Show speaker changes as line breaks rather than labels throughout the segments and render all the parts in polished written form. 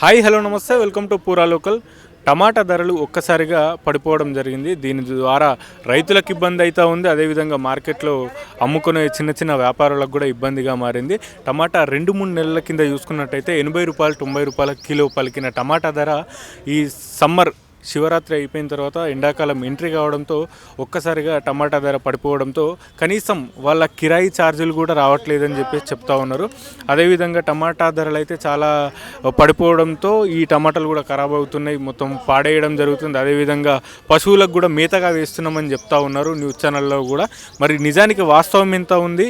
Hi hello నమస్తే welcome to పూరా local. టమాటా ధరలు ఒక్కసారిగా పడిపోవడం జరిగింది. దీని ద్వారా రైతులకు ఇబ్బంది అవుతూ ఉంది. అదేవిధంగా మార్కెట్లో అమ్ముకునే చిన్న చిన్న వ్యాపారులకు కూడా ఇబ్బందిగా మారింది. టమాటా 2-3 నెలల కింద చూసుకున్నట్టయితే 80 రూపాయలు 90 రూపాయల కిలో పలికిన టమాటా ధర ఈ సమ్మర్ శివరాత్రి అయిపోయిన తర్వాత ఎండాకాలం ఎంట్రీ కావడంతో ఒక్కసారిగా టమాటా ధర పడిపోవడంతో కనీసం వాళ్ళ కిరాయి ఛార్జీలు కూడా రావట్లేదని చెప్పేసి చెప్తా ఉన్నారు. అదేవిధంగా టమాటా ధరలు అయితే చాలా పడిపోవడంతో ఈ టమాటాలు కూడా ఖరాబ్ అవుతున్నాయి, మొత్తం పాడేయడం జరుగుతుంది. అదేవిధంగా పశువులకు కూడా మేతగా వేస్తున్నామని చెప్తా ఉన్నారు న్యూస్ ఛానల్లో కూడా. మరి నిజానికి వాస్తవం ఎంత ఉంది,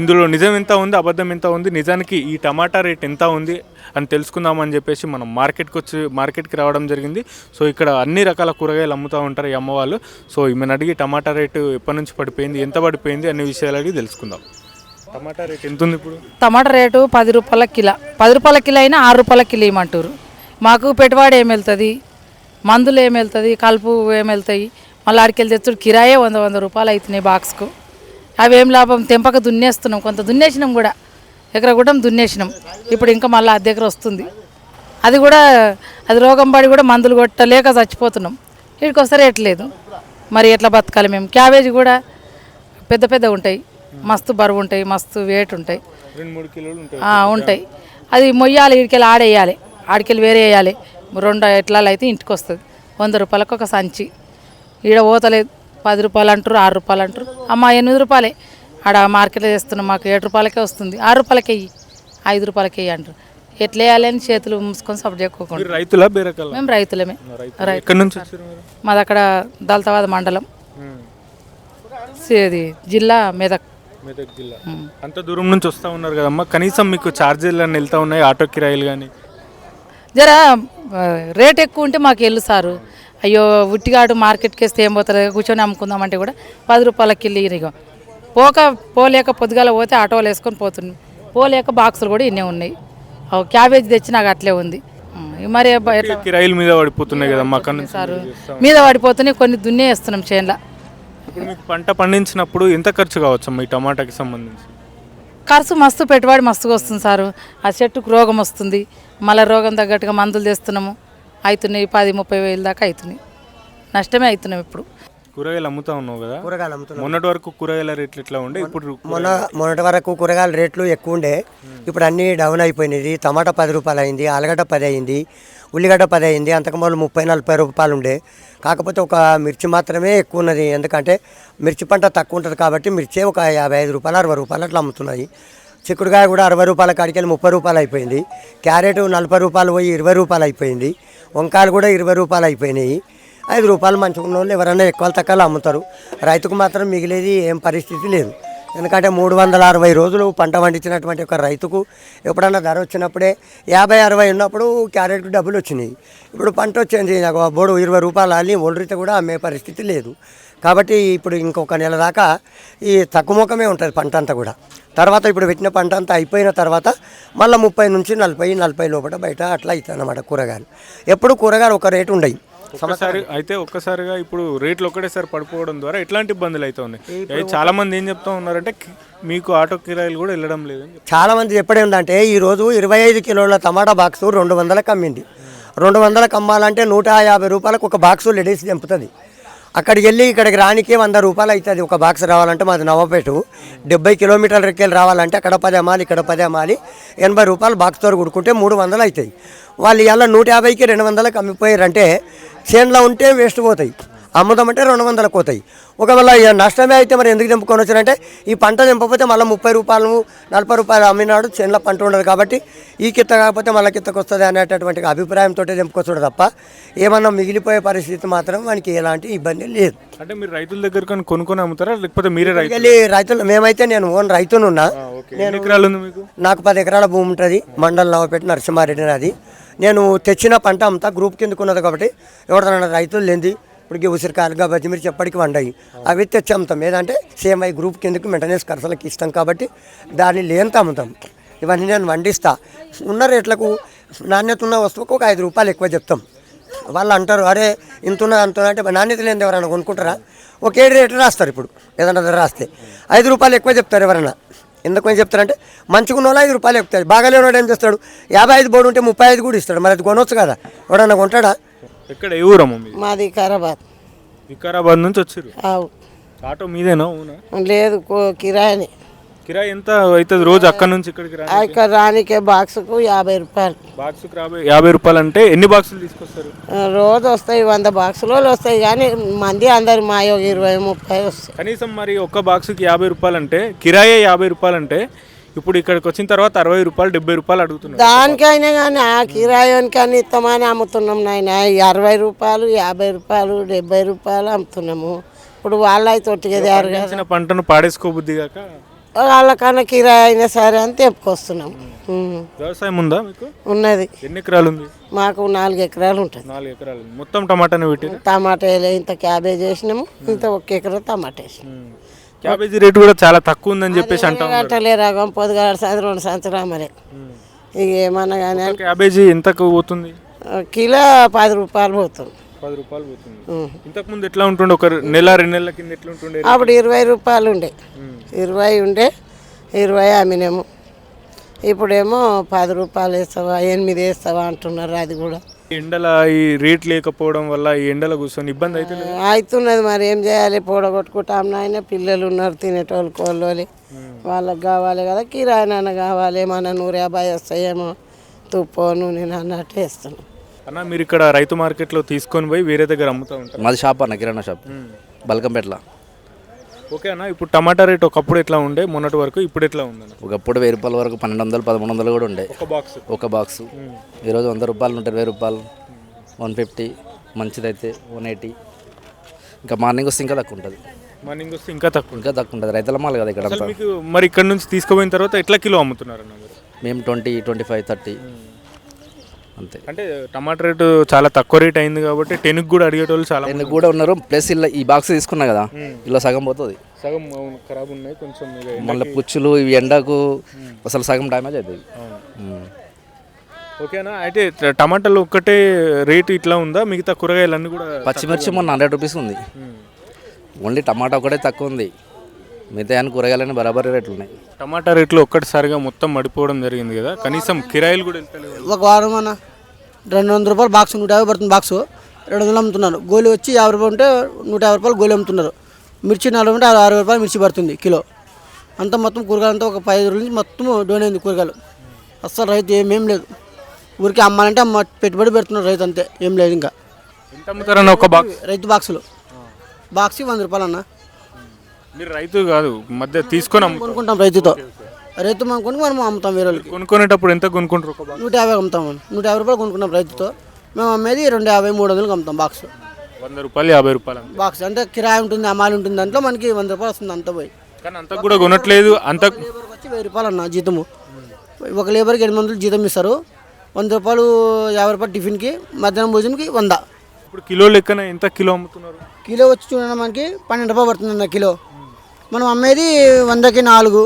ఇందులో నిజం ఎంత ఉంది, అబద్ధం ఎంత ఉంది, నిజానికి ఈ టమాటా రేట్ ఎంత ఉంది అని తెలుసుకుందామని చెప్పేసి మనం మార్కెట్కి రావడం జరిగింది. సో ఇక్కడ అన్ని రకాల కూరగాయలు అమ్ముతూ ఉంటారు ఈ అమ్మవాళ్ళు. సో ఈమెను అడిగి టమాటా రేటు ఎప్పటి నుంచి పడిపోయింది, ఎంత పడిపోయింది అనే విషయాలు అడిగి తెలుసుకుందాం. టమాటా రేట్ ఎంత ఉంది ఇప్పుడు?
టమాటా రేటు 10 రూపాయల కిలో, 10 రూపాయల కిలో అయినా 6 రూపాయల కిలో ఇవ్వమంటారు. మాకు పెట్టుబడి ఏమి వెళ్తుంది, మందులు ఏమి వెళ్తుంది, కలుపు ఏమి వెళ్తాయి, మళ్ళీ ఆడికెళ్ళి తెచ్చుడు కిరాయే 100 రూపాయలు అవుతున్నాయి బాక్స్కు. అవి ఏం లాభం, తెంపక దున్నేస్తున్నాం, కొంత దున్నేసినాం కూడా, ఎకర కూడా దున్నేసినాం. ఇప్పుడు ఇంకా మళ్ళీ అది దగ్గర వస్తుంది, అది కూడా అది రోగం పడి కూడా మందులు కొట్టలేక చచ్చిపోతున్నాం. వీడికి వస్తే రేట్లేదు, మరి ఎట్లా బతకాలి మేము? క్యాబేజీ కూడా పెద్ద పెద్ద ఉంటాయి, మస్తు బరువు ఉంటాయి, మస్తు వెయిట్ ఉంటాయి,
2-3 కిలోలు
ఉంటాయి. అది మొయ్యాలి, వీడికెళ్ళి ఆడేయాలి, ఆడికెళ్ళి వేరే వేయాలి. 2 ఎట్లా అయితే ఇంటికి వస్తుంది. 100 రూపాయలకు ఒక సంచి. ఈడ పోతలేదు, 10 రూపాయలు అంటారు, 6 రూపాయలు అంటారు. అమ్మ 8 రూపాయలే ఆడ మార్కెట్లో చేస్తున్నాం, మాకు 7 రూపాయలకే వస్తుంది. 6 రూపాయలకే ఇయ్యి, 5 రూపాయలకే ఇయ్యి అంటారు. ఎట్లా వేయాలి అని చేతులు మూసుకొని సపోర్ట్ చేయకుండా.
రైతులా బేరకాల?
మేము రైతులమే. మాది అక్కడ దళితవాద మండలం, ఇది జిల్లా మెదక్
జిల్లా. అంత దూరం నుంచి వస్తూ ఉన్నారు కదమ్మా, కనీసం మీకు ఛార్జీలు అని వెళ్తూ ఉన్నాయి, ఆటో కిరాయిలు కానీ?
జర రేట్ ఎక్కువ ఉంటే మాకు వెళ్ళు సారు. అయ్యో ఉట్టిగాడు మార్కెట్కి వేస్తే ఏం పోతుంది, కూర్చొని అమ్ముకుందామంటే కూడా 10 రూపాయల కిలో ఇరిగా పోలేక పొద్దుగాల పోతే ఆటోలు వేసుకొని పోతున్నాం, పోలేక బాక్సులు కూడా ఇన్నే ఉన్నాయి. క్యాబేజ్ తెచ్చి నాకు అట్లే ఉంది. మరి
కిరాయిల మీద పడిపోతున్నాయి కదమ్మా
సారు, మీద పడిపోతున్నాయి. కొన్ని దున్నే వేస్తున్నాం చేనులో.
ఇప్పుడు మీకు పంట పండించినప్పుడు ఎంత ఖర్చు కావచ్చమ్మా ఈ టమాటాకి సంబంధించి?
ఖర్చు మస్తు, పెట్టుబడి మస్తుగా వస్తుంది సారు. ఆ చెట్టుకు రోగం వస్తుంది, మళ్ళీ రోగం తగ్గట్టుగా మందులు తెస్తున్నాము, అవుతున్నాయి 10-30 వేలు దాకా అవుతున్నాయి. నష్టమే అవుతున్నాం. ఇప్పుడు
కూరగాయలు అమ్ముతా ఉన్నావు కదా,
కూరగాయలు అమ్ముతున్నాం.
మొన్నటి వరకు కూరగాయల రేట్లు ఎట్లా ఉండే? ఇప్పుడు
మొన్నటి వరకు కూరగాయల రేట్లు ఎక్కువ ఉండే, ఇప్పుడు అన్నీ డౌన్ అయిపోయినాయి. టమాటా 10 రూపాయలు అయింది, ఆలుగడ్డ 10 అయింది, ఉల్లిగడ్డ 10 అయింది. అంతకుముందు 30-40 రూపాయలు ఉండే. కాకపోతే ఒక మిర్చి మాత్రమే ఎక్కువ ఉన్నది, ఎందుకంటే మిర్చి పంట తక్కువ ఉంటుంది కాబట్టి మిర్చి ఒక 55 రూపాయలు 60 రూపాయలు అట్లా అమ్ముతున్నాయి. చిక్కుడుకాయ కూడా 60 రూపాయల కాడికి 30 రూపాయలు అయిపోయింది. క్యారెట్ 40 రూపాయలు పోయి 20 రూపాయలు అయిపోయింది. వంకాయలు కూడా 20 రూపాయలు అయిపోయినాయి. 5 రూపాయలు మంచిగా ఉన్న వాళ్ళు ఎవరైనా ఎక్కువ తక్కువ అమ్ముతారు. రైతుకు మాత్రం మిగిలేది ఏం పరిస్థితి లేదు. ఎందుకంటే 360 రోజులు పంట పండించినటువంటి ఒక రైతుకు ఎప్పుడన్నా ధర వచ్చినప్పుడే 50-60 ఉన్నప్పుడు క్యారెట్కు డబ్బులు వచ్చినాయి. ఇప్పుడు పంట వచ్చింది, నాకు బోడు 20 రూపాయలు అల్లి ఒళ్ళరితే కూడా అమ్మే పరిస్థితి లేదు. కాబట్టి ఇప్పుడు ఇంకొక నెల దాకా ఈ తక్కువ ముఖమే ఉంటుంది పంట అంతా కూడా. తర్వాత ఇప్పుడు పెట్టిన పంట అంతా అయిపోయిన తర్వాత మళ్ళీ 30 నుంచి 40 లోపల బయట అట్లా అవుతుంది అన్నమాట. కూరగాయలు ఎప్పుడు కూరగాయలు ఒక రేటు ఉండయి.
ఒక్కసారిగా ఇప్పుడు రేట్లు ఒకటేసారి పడిపోవడం ద్వారా ఎట్లాంటి ఇబ్బందులు అయితే ఉన్నాయి? చాలా మంది ఏం చెప్తా ఉన్నారంటే మీకు ఆటో కిరాయిలు కూడా వెళ్ళడం లేదు.
చాలా మంది చెప్పడం ఏంటంటే ఈరోజు 25 కిలోల టమాటా బాక్సు 200కి అమ్మింది. 200కి అమ్మాలంటే 150 రూపాయలకు ఒక బాక్సు లెడీస్ చంపుతుంది. అక్కడికి వెళ్ళి ఇక్కడికి రానికే 100 రూపాయలు అవుతుంది ఒక బాక్స్ రావాలంటే. మాది నవ్వపేట 70 కిలోమీటర్లకి వెళ్ళి రావాలంటే అక్కడ 10 అమ్మాలి, ఇక్కడ 10 అమ్మాలి. 80 రూపాయలు బాక్స్తో కొడుకుంటే 300 అవుతాయి. వాళ్ళు ఇవాళ 150కి 200కి అమ్మిపోయారంటే చేనులో ఉంటే వేస్ట్ పోతాయి, అమ్ముదామంటే 200కి పోతాయి. ఒకవేళ నష్టమే అయితే మరి ఎందుకు తెంపుకొని వచ్చారంటే ఈ పంట తెంపకపోతే మళ్ళీ 30 రూపాయలు 40 రూపాయలు అమ్మినాడు, చేనులో పంట ఉండదు కాబట్టి ఈ కిత్త కాకపోతే మళ్ళీ కిత్తకు వస్తుంది అనేటటువంటి అభిప్రాయంతో తెంపుకొచ్చాడు తప్ప ఏమన్నా మిగిలిపోయే పరిస్థితి మాత్రం మనకి ఎలాంటి ఇబ్బంది లేదు.
అంటే మీరు రైతుల దగ్గర కొనుక్కొని అమ్ముతారా లేకపోతే మీరే
రైతులు? మేమైతే నేను ఓన్ రైతునున్నా. నాకు 10 ఎకరాల భూమి ఉంటుంది, మండలం నవ్వపేట నరసింహారెడ్డి నాది. నేను తెచ్చిన పంట అంతా గ్రూప్ కిందకు ఉన్నది కాబట్టి ఎవరిదైనా రైతులు లేనిది ఇప్పుడు ఉసిరికాయలుగా బజ్జిమిర్చి ఎప్పటికీ వండాయి, అవి తెచ్చి అమ్ముతాం. ఏదంటే సేమ్ అవి గ్రూప్ కిందకి మెయింటెనెన్స్ ఖర్చులకు ఇస్తాం కాబట్టి దాన్ని లేనిత అమ్ముతాం. ఇవన్నీ నేను వండిస్తా. ఉన్న రేట్లకు నాణ్యత ఉన్న వస్తువుకు ఒక 5 రూపాయలు ఎక్కువ చెప్తాం. వాళ్ళు అంటారు అరే ఇంత అంత అంటే నాణ్యత లేనిది ఎవరైనా కొనుక్కుంటారా? ఒకే రేటు రాస్తారు. ఇప్పుడు ఏదన్నా ధర రాస్తే 5 రూపాయలు ఎక్కువ చెప్తారు ఎవరైనా. ఎందుకని చెప్తారంటే మంచిగా ఉన్న వాళ్ళు 5 రూపాయలు ఎక్కుతాయి, బాగాలేని వాడు ఏం చేస్తాడు 55 బోర్డు ఉంటే 35 కూడా ఇస్తాడు, మరి అది కొనవచ్చు కదా, ఎవడన్నా కొంటాడా?
ఎక్కడ ఏ ఊరమ్మ మీది?
మాది వికారాబాద్.
వికారాబాద్ నుంచి వచ్చారు.
ఆవు
ఆటో మీదేనా? అవునా?
లేదు కిరాయిని.
కిరాయి ఎంత అవుతుంది రోజు అక్కడ నుంచి ఇక్కడికి రా?
ఇక్కడ రానికే బాక్సుకు 50 రూపాయలు.
బాక్స్కి 50 రూపాయలు అంటే ఎన్ని బాక్సులు తీసుకొస్తారు?
రోజు వస్తాయి 100 బాక్సులు వస్తాయి, కానీ మంది అందరు మాయో 20-30 వస్తాయి.
కనీసం మరి ఒక్క బాక్స్కి 50 రూపాయలు అంటే కిరాయే 50 రూపాయలు అంటే ఇప్పుడు ఇక్కడికి వచ్చిన తర్వాత 60 రూపాయలు 70 రూపాయలు అడుగుతున్నారు.
దానికైనా కానీ ఆ కిరాయానికని ఇస్తామని అమ్ముతున్నాం నాయన. 60 రూపాయలు 50 రూపాయలు 70 రూపాయలు అమ్ముతున్నాము. ఇప్పుడు వాళ్ళు అయితే ఒట్టిగదారు కదా,
పండించిన పంటను పాడేసుకోబుద్ది కాక
వాళ్ళకన్నా కిరాయి అయినా సరే అని తెప్పుకొస్తున్నాం.
వ్యవసాయం ఉందా మీకు?
ఉన్నది.
ఎన్ని ఎకరాలు ఉంది?
మాకు 4 ఎకరాలు ఉంటుంది.
4 ఎకరాలు. మొత్తం టమాటానే పెట్టారు?
టమాటా వేయలే, ఇంత క్యాబేజ్ వేసినాము, ఇంత 1 ఎకరా టమాటా వేసినాము.
క్యాబేజీ రేటు కూడా చాలా తక్కువ ఉందని చెప్పేసి అంటాం.
అట్టలే రకం పొద్దుగాల సాయంత్రం 2 సంవత్సరాలు మరి. ఇక ఏమన్నా కానీ
క్యాబేజీ ఎంతకు పోతుంది?
కిలో 10 రూపాయలు పోతుంది.
10 రూపాయలు పోతుంది. ఇంతకు ముందు ఎట్లా ఉంటుండే? ఒక నెల 2 నెలల కింద ఎట్లా ఉంటుండే?
అప్పుడు 20 రూపాయలు ఉండే, 20 ఉండే, 20 అమ్మినాము. ఇప్పుడేమో 10 రూపాయలు వేస్తావా 8 వేస్తావా అంటున్నారు. అది కూడా
ఎండల ఈ రేట్ లేకపోవడం వల్ల ఈ ఎండల కూర్చొని ఇబ్బంది అయితే
అవుతున్నది. మరి ఏం చేయాలి, పూడగొట్టుకుంటాం నాయన. పిల్లలు ఉన్నారు తినేటోళ్ళు కోళ్ళోలి, వాళ్ళకి కావాలి కదా, కిరాయినా కావాలి. మన 150 వస్తాయేమో తుప్పో నూనె అన్నట్టు వేస్తున్నాం.
అన్న మీరు ఇక్కడ రైతు మార్కెట్లో తీసుకొని పోయి వేరే దగ్గర అమ్ముతూ ఉంటారు?
మాది షాప్ అన్న, కిరాణా షాప్, బల్కంపేటలో.
ఓకే అన్న, ఇప్పుడు టమాటా రేట్ ఒకప్పుడు ఎట్లా ఉండే మొన్నటి వరకు, ఇప్పుడు ఎట్లా ఉందన్న?
ఒకప్పుడు 1000 రూపాయల వరకు 1200, 1300 కూడా ఉండే ఒక బాక్స్. ఈరోజు 100 రూపాయలు ఉంటాయి, 20 రూపాయలు, 150, మంచిదైతే 180. ఇంకా మార్నింగ్ వస్తే ఇంకా తక్కువ ఉంటుంది.
మార్నింగ్ వస్తే ఇంకా తక్కువ
ఉంటుంది. రైతుల మాల్ కదా ఇక్కడ అంతా.
మీకు మరి ఇక్కడ నుంచి తీసుకుపోయిన తర్వాత ఎట్లా కిలో అమ్ముతున్నారు అన్న మీరు?
మేము 20, 25, 30 అంతే.
అంటే టమాటా రేటు చాలా తక్కువ రేట్ అయింది కాబట్టి 10కి కూడా అడిగేటోళ్ళు చాలా మంది
కూడా ఉన్నారు. ప్లస్ ఇలా ఈ బాక్స్ తీసుకున్నా కదా, ఇలా సగం పోతుంది,
సగం ఖరాబ్ ఉన్నాయి కొంచెం.
మళ్ళీ పుచ్చులు ఇవి ఎండకు అసలు సగం డ్యామేజ్ అవుతుంది.
ఓకేనా? అయితే టమాటాలు ఒక్కటే రేటు ఇట్లా ఉందా? మిగతా కూరగాయలన్నీ కూడా?
పచ్చిమిర్చి మొన్న 100 రూపీస్ ఉంది, ఓన్లీ టమాటా ఒకటే తక్కువ ఉంది, మిగతా అన్ని కూరగాయలన్నీ బరాబరి రేట్లు ఉన్నాయి.
టమాటా రేట్లు ఒక్కటిసారిగా మొత్తం మడిపోవడం జరిగింది కదా, కనీసం కిరాయిలు కూడా వెళ్తలేవు.
ఒక వారం అన్న 200 రూపాయలు బాక్స్, 150 పడుతుంది బాక్సు, 200 అమ్ముతున్నారు. గోలి వచ్చి 50 రూపాయలు ఉంటే 150 రూపాయలు గోలి అమ్ముతున్నారు. మిర్చి 40 ఉంటే 60 రూపాయలు మిర్చి పడుతుంది కిలో. అంతా మొత్తం కూరగాయలు అంతా ఒక 5 రోజుల నుంచి మొత్తం డోన్ అయింది కూరగాయలు. అస్సలు రైతు ఏమేం లేదు, ఊరికి అమ్మాలంటే పెట్టుబడి పెడుతున్నారు రైతు, అంతే, ఏం లేదు. ఇంకా
ఎంత అమ్ముతారన్న ఒక బాక్స్?
రైతు బాక్సులు బాక్స్కి 100 రూపాయలు అన్న.
మీరు రైతు కాదు, మధ్య తీసుకొని
కొనుక్కుంటాం రైతుతో, రైతు మనం కొని మనం అమ్ముతాం వేరే వాళ్ళకి.
కొనుక్కునేటప్పుడు ఎంత కొనుక్కుంటారు? ఒక బాక్స్
150 అమ్ముతాం, 150 రూపాయలు కొనుక్కున్నాం రైతుతో. మేము అమ్మేది 250, 300 అమ్ముతాం బాక్స్.
100 రూపాయలు 50 రూపాయలు
బాక్స్ అంటే కిరాయి ఉంటుంది, అమ్మాలి ఉంటుంది, దాంట్లో మనకి 100 రూపాయలు వస్తుంది అంత పోయి.
కానీ అంత కూడా కొనట్లేదు. అంత
లేబర్కి వచ్చి 1000 రూపాయలు అన్న జీతము. ఒక లేబర్కి 800 జీతం ఇస్తారు. 100 రూపాయలు 50 రూపాయలు టిఫిన్కి, మధ్యాహ్నం భోజనంకి 100.
ఇప్పుడు కిలో లెక్కన ఎంత కిలో అమ్ముతున్నారు?
కిలో వచ్చి చూడండి మనకి 12 రూపాయలు పడుతుంది అన్న కిలో. మనం అమ్మేది 100కి 4,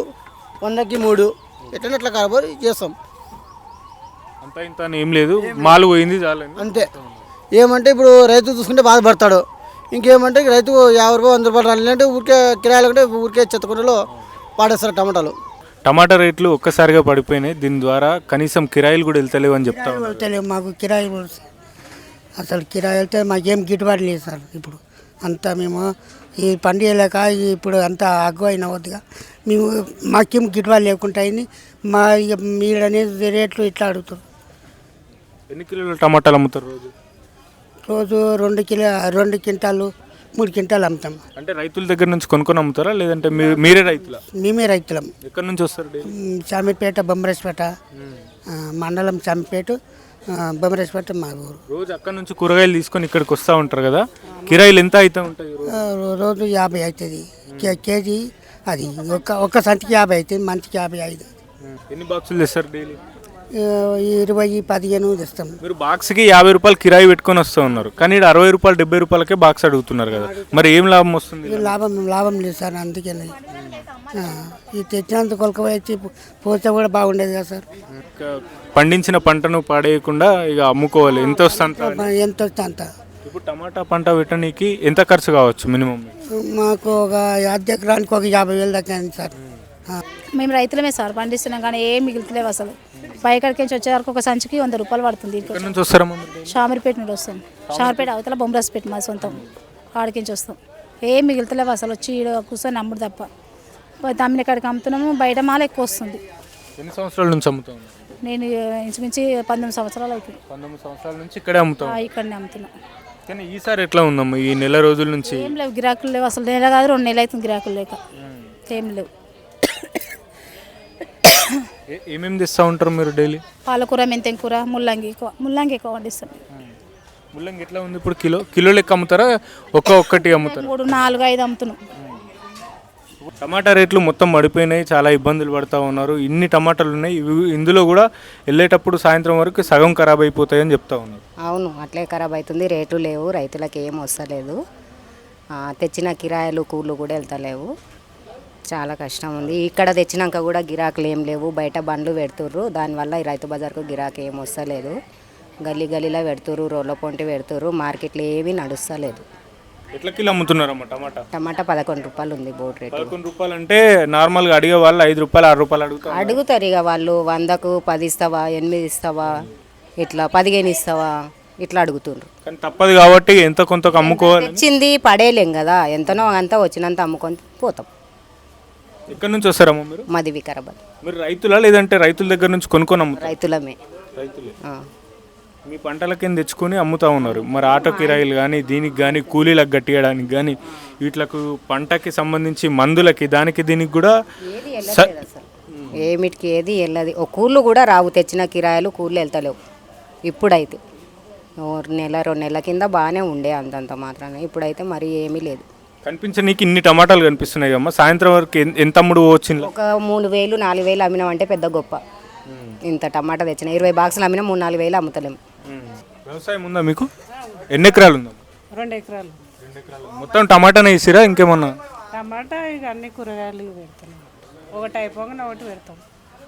100కి 3, ఎట్లా కాబోలు చేస్తాం.
అంత ఇంత అని ఏం లేదు, మాలు పోయింది చాలని
అంతే. ఏమంటే ఇప్పుడు రైతు చూసుకుంటే బాధపడతాడు. ఇంకేమంటే రైతు 50 రూపాయలు 100 రూపాయలు రాలంటే ఊరికే కిరాయిలు అంటే ఊరికే చెత్తకుండలో పాడేస్తారు టమాటాలు.
టమాటా రేట్లు ఒక్కసారిగా పడిపోయినాయి, దీని ద్వారా కనీసం కిరాయిలు కూడా వెళ్తలేవు అని చెప్తా ఉన్నారు.
తెలియదు మాకు కిరాయి, అసలు కిరాయి వెళ్తే మాకేం గిట్టుబాటు లేదు సార్. ఇప్పుడు అంతా మేము ఈ పండుగ లేక ఇప్పుడు అంతా అగ్గు అయిన వద్దుగా మేము మాకేం గిట్టుబాటు లేకుండా అయింది. మా ఇక మీరనేది రేట్లు ఇట్లా అడుగుతారు.
ఎన్ని కిలోల టమాటాలు అమ్ముతారు రోజు?
రోజు 2 క్వింటాలు 3 క్వింటాలు అమ్ముతాం.
అంటే రైతుల దగ్గర నుంచి కొనుక్కొని అమ్ముతారా, లేదంటే మీరే రైతులా?
మేమే రైతులం.
ఎక్కడి నుంచి వస్తారు డైలీ?
చామిపేట, బొమ్మరేశ్పేట మండలం, చామిపేట, బొమ్మరేశ్పేట మా ఊరు.
రోజు అక్కడ నుంచి కూరగాయలు తీసుకొని ఇక్కడికి వస్తూ ఉంటారు కదా, కిరాయిలు ఎంత అవుతూ ఉంటాయి?
రోజు 50 అవుతుంది కేజీ. అది ఒక సంచికి 50 అవుతుంది, మంచికి 55.
ఎన్ని బాక్సులు తెస్తారు డైలీ?
20, 15 తెస్తాం.
మీరు బాక్స్కి 50 రూపాయలు కిరాయి పెట్టుకొని వస్తూ ఉన్నారు, కానీ ఇక్కడ 60 రూపాయలు 70 రూపాయలకే బాక్స్ అడుగుతున్నారు కదా, మరి ఏం లాభం వస్తుంది?
లాభం లేదు సార్. అందుకని ఇది తెచ్చినంత కొలకపోయి పోతే కూడా బాగుండేది కదా సార్.
పండించిన పంటను పాడేయకుండా ఇక అమ్ముకోవాలి, ఎంత వస్తుంది
ఎంత వస్తే అంత.
ఇప్పుడు టమాటా పంట పెట్టడానికి ఎంత ఖర్చు కావచ్చు మినిమం?
మాకు ఒక 1 ఎకరానికి ఒక 50,000 దాకా అయింది సార్.
మేము రైతులమే సార్ పండిస్తున్నాం కానీ ఏం మిగులుతలేవు అసలు. పైకడికి నుంచి వచ్చే వరకు ఒక సంచికి 100 రూపాయలు పడుతుంది.
ఎక్కడి నుంచి వస్తారమ్మా మీరు daily?
షామీర్పేట నుండి వస్తాం. షామీర్పేట అవతల బొమ్మరాజపేట మా సొంతం. ఆడికి నుంచి వస్తాం. ఏం మిగులుతలేవు అసలు. వచ్చి ఈడ కూర్చొని అమ్ముడు తప్ప. తమ్మిన కాడికి అమ్ముతున్నాము. బయట మాల ఎక్కువ వస్తుంది.
ఎన్ని సంవత్సరాల నుంచి అమ్ముతా ఉన్నారు?
నేను ఇంచుమించి 19 సంవత్సరాలు అవుతుంది.
19 సంవత్సరాల నుంచి ఇక్కడే అమ్ముతాం.
ఇక్కడనే అమ్ముతున్నా.
కానీ ఈసారి ఎట్లా ఉందమ్మా ఈ నెల రోజుల నుంచి?
ఏం లేవు గిరాకులు లేవు అసలు. నెల కాదు 2 నెలలు అవుతుంది గిరాకులు లేక. ఏం లేవు.
ఏమేమి తెస్తూ ఉంటారు మీరు డైలీ?
పాలకూర, మెంతెం కూర, ముల్లంగి ఎక్కువ వండిస్తాం.
ముల్లంగి ఎట్లా ఉంది ఇప్పుడు? కిలో లెక్క అమ్ముతారా? ఒక్కటి అమ్ముతారా?
3, 4, 5 అమ్ముతున్నాం.
టమాటా రేట్లు మొత్తం పడిపోయినాయి. చాలా ఇబ్బందులు పడుతూ ఉన్నారు. ఇన్ని టమాటాలు ఉన్నాయి. ఇందులో కూడా వెళ్ళేటప్పుడు సాయంత్రం వరకు సగం ఖరాబ్ అయిపోతాయని చెప్తా ఉన్నారు.
అవును, అట్లే ఖరాబ్ అవుతుంది. రేటు లేవు, రైతులకు ఏం వస్తలేదు. తెచ్చిన కిరాయిలు కూళ్ళు కూడా వెళ్తలేవు. చాలా కష్టం ఉంది. ఇక్కడ తెచ్చినాక కూడా గిరాకులు ఏం లేవు. బయట బండ్లు పెడుతుర్రు. దానివల్ల ఈ రైతు బజార్కు గిరాకీ ఏం వస్తలేదు. గల్లీలో పెడుతుర్రు, రోడ్ల పొంటి పెడుతుర్రు. మార్కెట్లో ఏమీ నడుస్తలేదు.
ఎట్లా కిలో అమ్ముతున్నారమ్మా టమాటా?
టమాటా 11 రూపాయలు ఉంది బోర్డు రేటు.
11 రూపాయలు అంటే నార్మల్గా అడిగే వాళ్ళు 5 రూపాయలు 6 రూపాయలు
అడుగుతారు. ఇక వాళ్ళు 100కు 10 ఇస్తావా, 8 ఇస్తావా, ఇట్లా 15 ఇస్తావా, ఇట్లా అడుగుతుండ్రు.
కానీ తప్పదు కాబట్టి ఎంత కొంత అమ్ముకోవాలి.
తెచ్చింది పడేయలేం కదా. ఎంతనో అంతా వచ్చినంత అమ్ముకొని పోతాం.
ఎక్కడి నుంచి వస్తారమ్మా మీరు?
మాది వికారాబాద్.
మీరు రైతులా లేదంటే రైతుల దగ్గర నుంచి కొనుక్కొని అమ్ముతారు?
రైతులమే.
రైతులే. మీ పంటల కింద తెచ్చుకొని అమ్ముతూ ఉన్నారు. మరి ఆటో కిరాయిలు కానీ, దీనికి కానీ, కూలీలకు గట్టియడానికి కానీ, వీటికి పంటకి సంబంధించి మందులకి, దీనికి కూడా
ఏమిటికి ఏది వెళ్ళదు. ఒక కూళ్ళు కూడా రావు. తెచ్చిన కిరాయిలు కూళ్ళు వెళ్తలేవు ఇప్పుడైతే. 1 నెల 2 నెలల కింద బాగానే ఉండే అంతంత మాత్రాన. ఇప్పుడైతే మరి ఏమీ లేదు.
కనిపించనీకి ఇన్ని టమాటాలు కనిపిస్తున్నాయి అమ్మా. సాయంత్రం వరకు ఎంత అమ్ముడు వచ్చింది?
ఒక 3,000 4,000 అమ్మినామంటే పెద్ద గొప్ప. ఇంత టమాటా తెచ్చిన 20 బాక్సులు అమ్మినా 3-4 వేలు అమ్ముతలేము.
వ్యవసాయం ఉందా మీకు? ఎన్ని ఎకరాలు ఉందా?
2 ఎకరాలు.
మొత్తం టమాటానే ఇసిరా ఇంకేమన్నా?
టమాటా ఇక అన్ని కూరగాయలు పెడతాం. ఒకటి అయిపోగానే ఒకటి పెడతాం.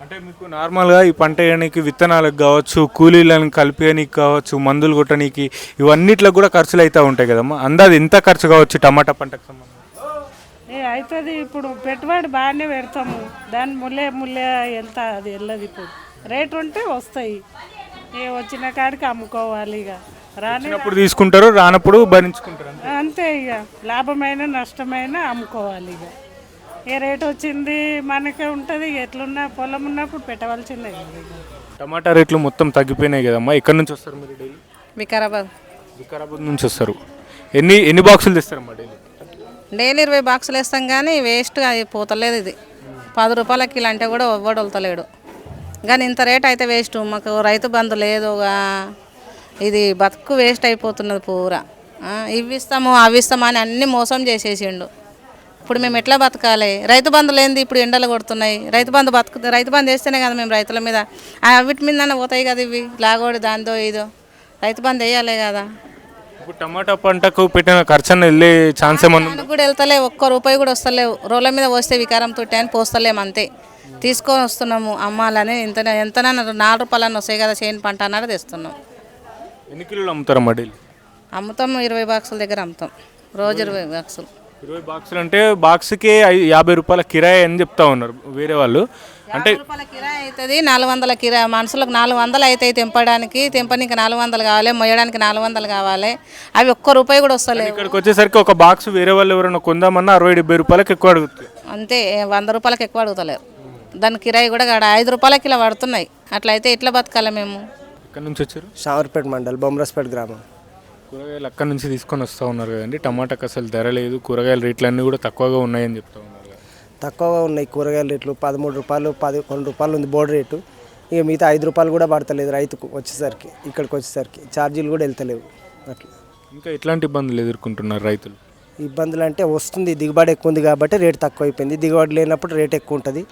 అంటే మీకు నార్మల్గా ఈ పంట వేయడానికి విత్తనాలకు కావచ్చు, కూలీలను కలిపేయడానికి కావచ్చు, మందులు కొట్టడానికి, ఇవన్నిట్లో కూడా ఖర్చులు అవుతూ ఉంటాయి కదమ్మా. అందాది ఎంత ఖర్చు కావచ్చు టమాటా పంటకు సంబంధించి?
అవుతుంది. ఇప్పుడు పెట్టుబడి బాగానే పెడతాము. దాని ముల్లే వెళ్తా అది వెళ్ళదు. ఇప్పుడు రేటు ఉంటే వస్తాయి. వచ్చిన కాడికి అమ్ముకోవాలి. ఇక
రానప్పుడు తీసుకుంటారు, రానప్పుడు భరించుకుంటారు.
అంతే. ఇక లాభమైన నష్టమైన అమ్ముకోవాలి. ఇక ఏ రేటు వచ్చింది మనకే ఉంటుంది. ఎట్లున్నా పొలం ఉన్నప్పుడు పెట్టవలసిందే కదా.
టమాటా రేట్లు మొత్తం తగ్గిపోయినాయి కదమ్మా. ఎక్కడి నుంచి వస్తారు మీరు డైలీ? వికారాబాద్ నుంచి వస్తారు. ఎన్ని బాక్సులు తెస్తారమ్మా డైలీ?
డైలీ 20 బాక్సులు వేస్తాం కానీ వేస్ట్ పోతలేదు. ఇది 10 రూపాయల కిలో అంటే కూడా ఎవ్వడు వెళ్తలేడు. కానీ ఇంత రేట్ అయితే వేస్ట్. మాకు రైతు బంధు లేదు. ఇది బతుకు వేస్ట్ అయిపోతున్నది పూరా. ఇవి ఇస్తాము అవి ఇస్తాము అని అన్నీ మోసం చేసేసిండు. ఇప్పుడు మేము ఎట్లా బతకాలి? రైతు బంధు లేనిది ఇప్పుడు ఎండలు కొడుతున్నాయి. రైతు బంధు వేస్తేనే కదా మేము రైతుల మీద వీటి మీద పోతాయి కదా. ఇవి లాగోడి దాంతో ఇదో రైతు బంధు వేయాలి కదా.
ఇప్పుడు టమాటా పంటకు పెట్టిన ఖర్చు వెళ్ళే ఛాన్స్ ఏమన్నా
కూడా వెళ్తలేవు. 1 రూపాయి కూడా వస్తలేవు. రోడ్ల మీద వస్తే వికారం తొట్టి అని పోస్తలేము అంతే. తీసుకొని వస్తున్నాము అమ్మాలని. ఎంతనా 4 రూపాయలని వస్తాయి కదా చేను పంట అన్నాడు తెస్తున్నాం.
ఎన్ని కిలోలు అమ్ముతారమ్మా డైలీ?
అమ్ముతాం 20 బాక్సుల దగ్గర అమ్ముతాం. రోజు 20 బాక్సులు.
20 బాక్సులు అంటే బాక్స్కి 50 రూపాయల కిరాయి అని చెప్తా ఉన్నారు వేరే వాళ్ళు. అంటే
50 రూపాయల కిరాయి అవుతుంది. 400 కిరాయి. మనుషులకు 400 అవుతాయి. తెంపడానికి 400 కావాలి. మొయ్యడానికి 400 కావాలి. అవి 1 రూపాయి కూడా వస్తలేవు.
ఇక్కడికి వచ్చేసరికి ఒక బాక్స్ వేరే వాళ్ళు ఎవరైనా కొందామన్నా 60-70 రూపాయలకి ఎక్కువ అడుగుతుంది.
అంతే. 100 రూపాయలకి ఎక్కువ అడుగుతలేరు. దాని కిరాయి కూడా 5 రూపాయల కిలో పడుతున్నాయి. అట్లయితే ఎట్లా బతకాలి మేము?
ఎక్కడి నుంచి వచ్చారు?
షామర్పేట మండల్ బొమ్మరాజపేట గ్రామం.
కూరగాయలు అక్కడి నుంచి తీసుకొని వస్తూ ఉన్నారు కదండి. టమాటాకి అసలు ధర లేదు. కూరగాయల రేట్లు అన్నీ కూడా తక్కువగా ఉన్నాయని చెప్తా ఉన్నారు.
తక్కువగా ఉన్నాయి కూరగాయల రేట్లు. 13 రూపాయలు 11 రూపాయలు ఉంది బోర్డు రేటు. ఇక మిగతా 5 రూపాయలు కూడా పడతలేదు రైతుకు వచ్చేసరికి. ఇక్కడికి వచ్చేసరికి ఛార్జీలు కూడా వెళ్తలేవు. అట్లా
ఇంకా ఎట్లాంటి ఇబ్బందులు ఎదుర్కొంటున్నారు రైతులు?
ఇబ్బందులు అంటే వస్తుంది, దిగుబడి ఎక్కువ ఉంది కాబట్టి రేటు తక్కువ అయిపోయింది. దిగుబడి లేనప్పుడు రేటు ఎక్కువ ఉంటుంది.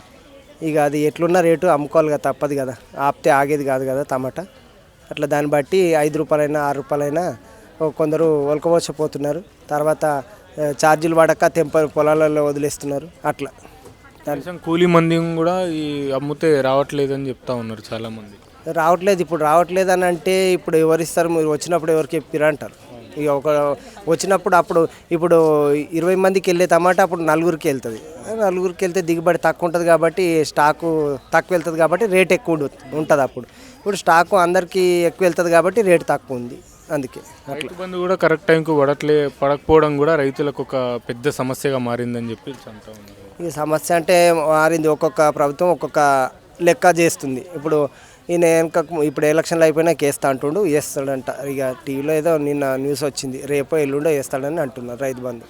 ఇక అది ఎట్లున్న రేటు అమ్ముకోవాలి కదా, తప్పదు కదా. ఆపితే ఆగేది కాదు కదా టమాటా. అట్లా దాన్ని బట్టి 5 రూపాయలైనా 6 రూపాయలైనా కొందరు ఒలకపోకపోతున్నారు. తర్వాత ఛార్జీలు పడక పొలాలలో వదిలేస్తున్నారు. అట్లా
కనీసం కూలీ మంది కూడా ఈ అమ్ముతే రావట్లేదని చెప్తా ఉన్నారు చాలామంది.
రావట్లేదు. ఇప్పుడు రావట్లేదు అని అంటే ఇప్పుడు ఎవరిస్తారు? మీరు వచ్చినప్పుడు ఎవరికి చెప్పిరా అంటారు.
ఇక ఒక వచ్చినప్పుడు అప్పుడు ఇప్పుడు 20 మందికి వెళ్ళే టమాటా అప్పుడు 4కి వెళ్తుంది. 4కి వెళ్తే దిగుబడి తక్కువ ఉంటుంది కాబట్టి స్టాకు తక్కువ వెళ్తుంది కాబట్టి రేట్ ఎక్కువ ఉంటుంది. అప్పుడు ఇప్పుడు స్టాకు అందరికీ ఎక్కువ వెళ్తుంది కాబట్టి రేటు తక్కువ ఉంది. అందుకే
రైతు బంధు కూడా కరెక్ట్ టైంకి పడకపోవడం కూడా రైతులకు ఒక పెద్ద సమస్యగా మారిందని చెప్పి అంటూ ఉన్నారు.
ఈ సమస్య అంటే మారింది. ఒక్కొక్క ప్రభుత్వం ఒక్కొక్క లెక్క చేస్తుంది. ఇప్పుడు ఈయన వెనక ఇప్పుడు ఎలక్షన్లు అయిపోయినా వేస్తా అంటుండు, వేస్తాడంట. ఇక టీవీలో ఏదో నిన్న న్యూస్ వచ్చింది, రేపో ఎల్లుండో వేస్తాడని అంటున్నారు రైతు బంధు.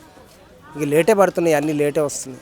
ఇక లేటే పడుతున్నాయి, అన్నీ లేటే వస్తున్నాయి.